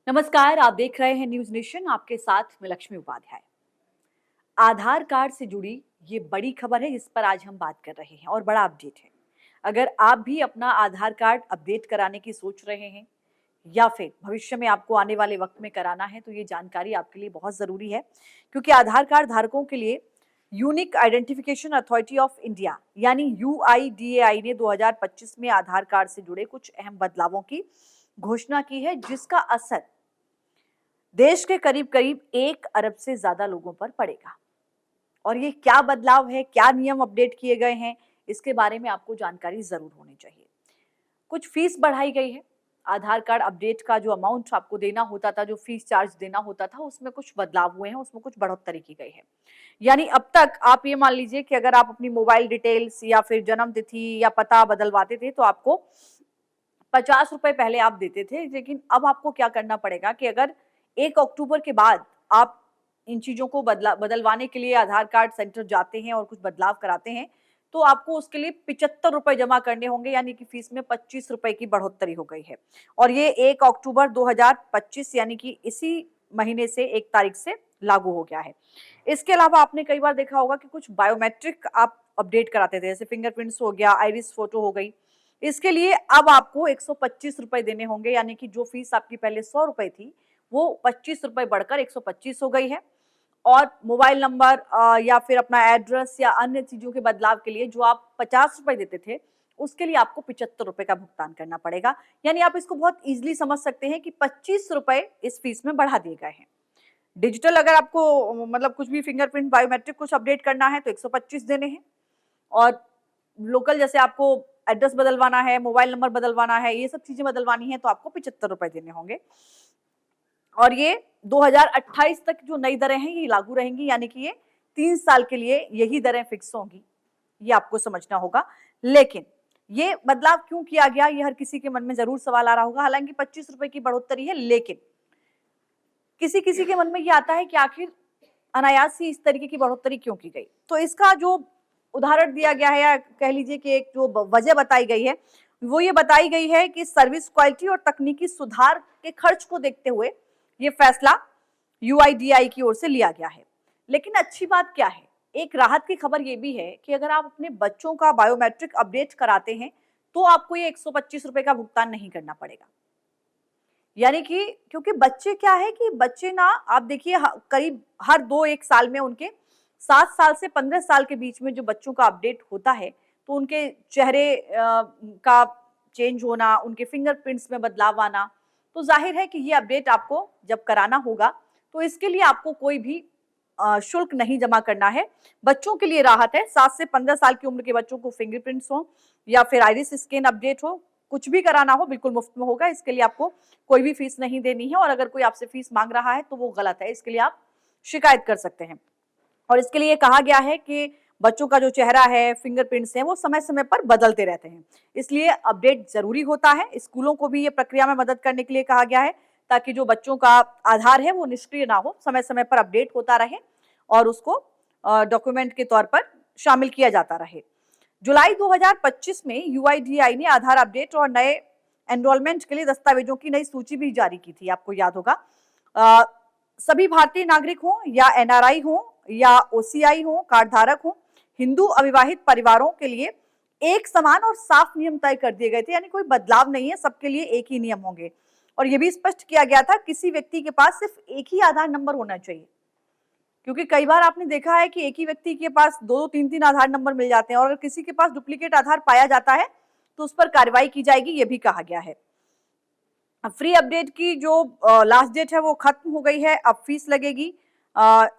नमस्कार, आप देख रहे हैं न्यूज नेशन। आपके साथ मैं लक्ष्मी उपाध्याय। आधार कार्ड से जुड़ी ये बड़ी खबर है, जिस पर आज हम बात कर रहे हैं और बड़ा अपडेट है। अगर आप भी अपना आधार कार्ड अपडेट कराने की सोच रहे हैं या फिर भविष्य में आपको आने वाले वक्त में कराना है, तो ये जानकारी आपके लिए बहुत जरूरी है, क्योंकि आधार कार्ड धारकों के लिए unique identification authority of India यानी यूआईडीएआई ने 2025 में आधार कार्ड से जुड़े कुछ अहम बदलावों की घोषणा की है, जिसका असर देश के करीब करीब 1 अरब से ज्यादा लोगों पर पड़ेगा। और ये क्या बदलाव है, क्या नियम अपडेट किए गए हैं, इसके बारे में आपको जानकारी जरूर होनी चाहिए। कुछ फीस बढ़ाई गई है। आधार कार्ड अपडेट का जो अमाउंट आपको देना होता था, जो फीस चार्ज देना होता था, उसमें कुछ बदलाव हुए हैं, उसमें कुछ बढ़ोतरी की गई है। यानी अब तक आप ये मान लीजिए कि अगर आप अपनी मोबाइल डिटेल्स या फिर जन्म तिथि या पता बदलवाते थे तो आपको 50 रुपए पहले आप देते थे, लेकिन अब आपको क्या करना पड़ेगा कि अगर 1 अक्टूबर के बाद आप इन चीजों को बदलवाने के लिए आधार कार्ड सेंटर जाते हैं और कुछ बदलाव कराते हैं, तो आपको उसके लिए 75 रुपए जमा करने होंगे, यानी कि फीस में 25 रुपए की बढ़ोतरी हो गई है। और ये 1 अक्टूबर 2025 यानी कि इसी महीने से 1 तारीख से लागू हो गया है। इसके अलावा आपने कई बार देखा होगा कि कुछ बायोमेट्रिक आप अपडेट कराते थे, जैसे फिंगरप्रिंट्स हो गया, आइरिस फोटो हो गई। इसके लिए अब आपको 125 रुपए देने होंगे, यानी कि जो फीस आपकी पहले 100 रुपए थी, वो 25 रुपए बढ़कर 125 हो गई है। और मोबाइल नंबर या फिर अपना एड्रेस या अन्य चीजों के बदलाव के लिए जो आप 50 रुपए देते थे, उसके लिए आपको 75 रुपए का भुगतान करना पड़ेगा। यानी आप इसको बहुत इजीली समझ सकते हैं कि 25 रुपए इस फीस में बढ़ा दिए गए हैं। डिजिटल अगर आपको मतलब कुछ भी फिंगरप्रिंट बायोमेट्रिक कुछ अपडेट करना है तो 125 देने हैं। और लोकल जैसे आपको एड्रेस बदलवाना है, मोबाइल नंबर बदलवाना है, ये सब चीजें बदलवानी है, तो आपको 75 रुपए देने होंगे। और ये 2028 तक जो नई दरें हैं ये लागू रहेंगी, यानी कि ये 3 साल के लिए यही दरें फिक्स होंगी। ये आपको समझना होगा। लेकिन ये बदलाव क्यों किया गया, ये हर किसी के मन में जरूर सवाल आ रहा होगा। हालांकि 25 रुपए की बढ़ोतरी है, लेकिन किसी किसी के मन में ये आता है कि आखिर अनायास ही इस तरीके की बढ़ोतरी क्यों की गई। तो इसका जो उदाहरण दिया गया है, या कह लीजिए कि एक जो वजह बताई गई है, वो ये बताई गई है कि सर्विस क्वालिटी और तकनीकी सुधार के खर्च को देखते हुए ये फैसला यूआईडीआई की ओर से लिया गया है। लेकिन अच्छी बात क्या है, एक राहत की खबर ये भी है कि अगर आप अपने बच्चों का बायोमेट्रिक अपडेट कराते हैं तो आपको ये 125 रुपए का भुगतान नहीं करना पड़ेगा। यानी कि क्योंकि बच्चे क्या है कि बच्चे ना, आप देखिए करीब हर 2-1 साल में उनके 7 साल से 15 साल के बीच में जो बच्चों का अपडेट होता है, तो उनके चेहरे का चेंज होना, उनके फिंगरप्रिंट्स में बदलाव आना, तो जाहिर है कि ये अपडेट आपको जब कराना होगा तो इसके लिए आपको कोई भी शुल्क नहीं जमा करना है। बच्चों के लिए राहत है, 7 से 15 साल की उम्र के बच्चों को फिंगरप्रिंट्स हो या फिर आइरिस स्कैन अपडेट हो, कुछ भी कराना हो बिल्कुल मुफ्त में होगा। इसके लिए आपको कोई भी फीस नहीं देनी है, और अगर कोई आपसे फीस मांग रहा है तो वो गलत है, इसके लिए आप शिकायत कर सकते हैं। और इसके लिए कहा गया है कि बच्चों का जो चेहरा है, फिंगरप्रिंट्स हैं, वो समय समय पर बदलते रहते हैं, इसलिए अपडेट जरूरी होता है। स्कूलों को भी ये प्रक्रिया में मदद करने के लिए कहा गया है, ताकि जो बच्चों का आधार है वो निष्क्रिय ना हो, समय समय पर अपडेट होता रहे और उसको डॉक्यूमेंट के तौर पर शामिल किया जाता रहे। जुलाई 2025 में यूआईडीआई ने आधार अपडेट और नए एनरोलमेंट के लिए दस्तावेजों की नई सूची भी जारी की थी, आपको याद होगा। अ, सभी भारतीय नागरिक हों या एनआरआई हों या ओसीआई हों, कार्ड धारक हों, हिंदू अविवाहित परिवारों के लिए एक समान और साफ नियम तय कर दिए गए थे, यानी कोई बदलाव नहीं है, सबके लिए एक ही नियम होंगे। और यह भी स्पष्ट किया गया था किसी व्यक्ति के पास सिर्फ एक ही आधार नंबर होना चाहिए, क्योंकि कई बार आपने देखा है कि एक ही व्यक्ति के पास 2-3 आधार नंबर मिल जाते हैं, और अगर किसी के पास डुप्लीकेट आधार पाया जाता है तो उस पर कार्रवाई की जाएगी, ये भी कहा गया है। फ्री अपडेट की जो लास्ट डेट है वो खत्म हो गई है, अब फीस लगेगी,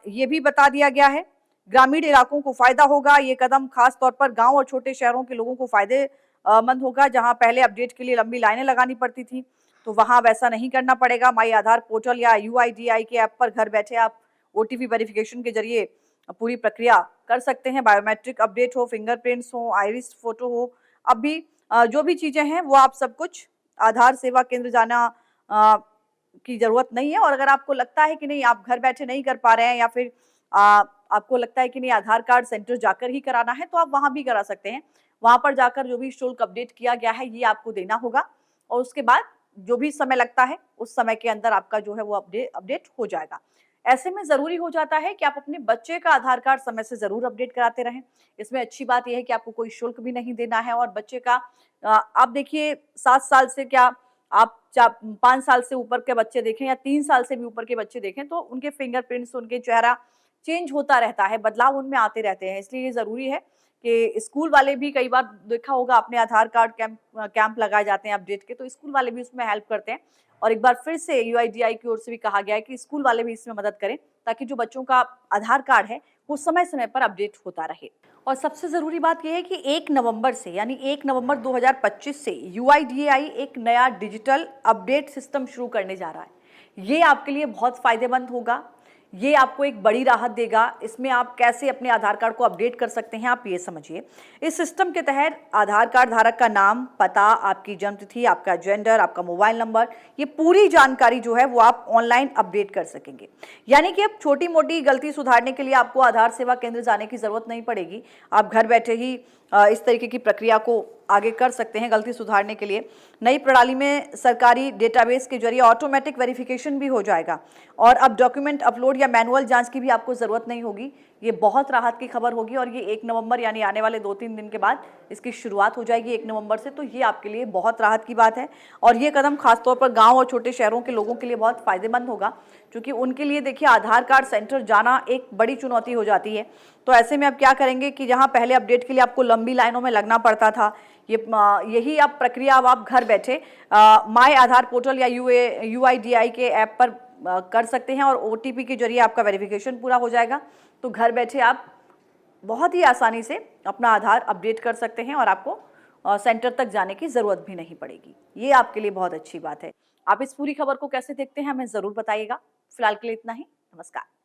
ये भी बता दिया गया है। ग्रामीण इलाकों को फायदा होगा, ये कदम खास तौर पर गांव और छोटे शहरों के लोगों को फायदे मंद होगा, जहां पहले अपडेट के लिए लंबी लाइनें लगानी पड़ती थी, तो वहां वैसा नहीं करना पड़ेगा। माई आधार पोर्टल या यूआईडीआई के ऐप पर घर बैठे आप ओटीपी वेरिफिकेशन के जरिए पूरी प्रक्रिया कर सकते हैं। बायोमेट्रिक अपडेट हो, फिंगरप्रिंट्स हो, आइरिस फोटो हो, अब भी जो भी चीजें हैं वो आप सब कुछ आधार सेवा केंद्र जाना की जरूरत नहीं है। और अगर आपको लगता है कि नहीं, आप घर बैठे नहीं कर पा रहे हैं, या फिर आपको लगता है कि नहीं आधार कार्ड सेंटर जाकर ही कराना है, तो आप वहां भी करा सकते हैं। वहां पर जाकर जो भी शुल्क अपडेट किया गया है ये आपको देना होगा, और उसके बाद जो भी समय लगता है उस समय के अंदर आपका जो है वो अपडेट हो जाएगा। ऐसे में ज़रूरी हो जाता है कि आप अपने बच्चे का आधार कार्ड समय से ज़रूर अपडेट कराते रहें। इसमें अच्छी बात ये है कि आपको कोई शुल्क भी नहीं देना है और बच्चे का आप देखिए 7 साल से क्या आप 5 साल से ऊपर के बच्चे देखें या 3 साल से भी ऊपर के बच्चे देखें तो उनके फिंगरप्रिंट्स, उनके चेहरा चेंज होता रहता है, बदलाव उनमें आते रहते हैं। इसलिए ये ज़रूरी है कि स्कूल वाले भी कई बार देखा होगा आपने आधार कार्ड कैंप लगाए जाते हैं अपडेट के, तो स्कूल वाले भी उसमें हेल्प करते हैं। और एक बार फिर से यूआईडीआई की ओर से भी कहा गया है कि स्कूल वाले भी इसमें मदद करें ताकि जो बच्चों का आधार कार्ड है वो समय-समय पर अपडेट होता रहे। और सबसे ज़रूरी बात ये है कि 1 नवंबर से यानी 1 नवंबर 2025 से यूआईडीएआई एक नया डिजिटल अपडेट सिस्टम शुरू करने जा रहा है। ये आपके लिए बहुत फ़ायदेमंद होगा, ये आपको एक बड़ी राहत देगा। इसमें आप कैसे अपने आधार कार्ड को अपडेट कर सकते हैं, आप ये समझिए। इस सिस्टम के तहत आधार कार्ड धारक का नाम, पता, आपकी जन्म तिथि, आपका जेंडर, आपका मोबाइल नंबर, ये पूरी जानकारी जो है वो आप ऑनलाइन अपडेट कर सकेंगे। यानी कि अब छोटी-मोटी गलती सुधारने के लिए आपको आधार सेवा केंद्र जाने की ज़रूरत नहीं पड़ेगी। आप घर बैठे ही इस तरीके की प्रक्रिया को आगे कर सकते हैं गलती सुधारने के लिए। नई प्रणाली में सरकारी डेटाबेस के जरिए ऑटोमेटिक वेरिफिकेशन भी हो जाएगा और अब डॉक्यूमेंट अपलोड या मैनुअल जांच की भी आपको ज़रूरत नहीं होगी। ये बहुत राहत की खबर होगी और ये 1 नवंबर यानी आने वाले 2-3 दिन के बाद इसकी शुरुआत हो जाएगी 1 नवंबर से, तो ये आपके लिए बहुत राहत की बात है। और ये कदम खासतौर पर गाँव और छोटे शहरों के लोगों के लिए बहुत फ़ायदेमंद होगा, क्योंकि उनके लिए देखिए आधार कार्ड सेंटर जाना एक बड़ी चुनौती हो जाती है। तो ऐसे में अब क्या करेंगे कि जहाँ पहले अपडेट के लिए आपको लंबी लाइनों में लगना पड़ता था, यही अब प्रक्रिया अब आप घर बैठे माय आधार पोर्टल या यूआईडीआई के ऐप पर कर सकते हैं और ओटीपी के जरिए आपका वेरिफिकेशन पूरा हो जाएगा। तो घर बैठे आप बहुत ही आसानी से अपना आधार अपडेट कर सकते हैं और आपको सेंटर तक जाने की ज़रूरत भी नहीं पड़ेगी। ये आपके लिए बहुत अच्छी बात है। आप इस पूरी खबर को कैसे देखते हैं हमें ज़रूर बताइएगा। फिलहाल के लिए इतना ही। नमस्कार।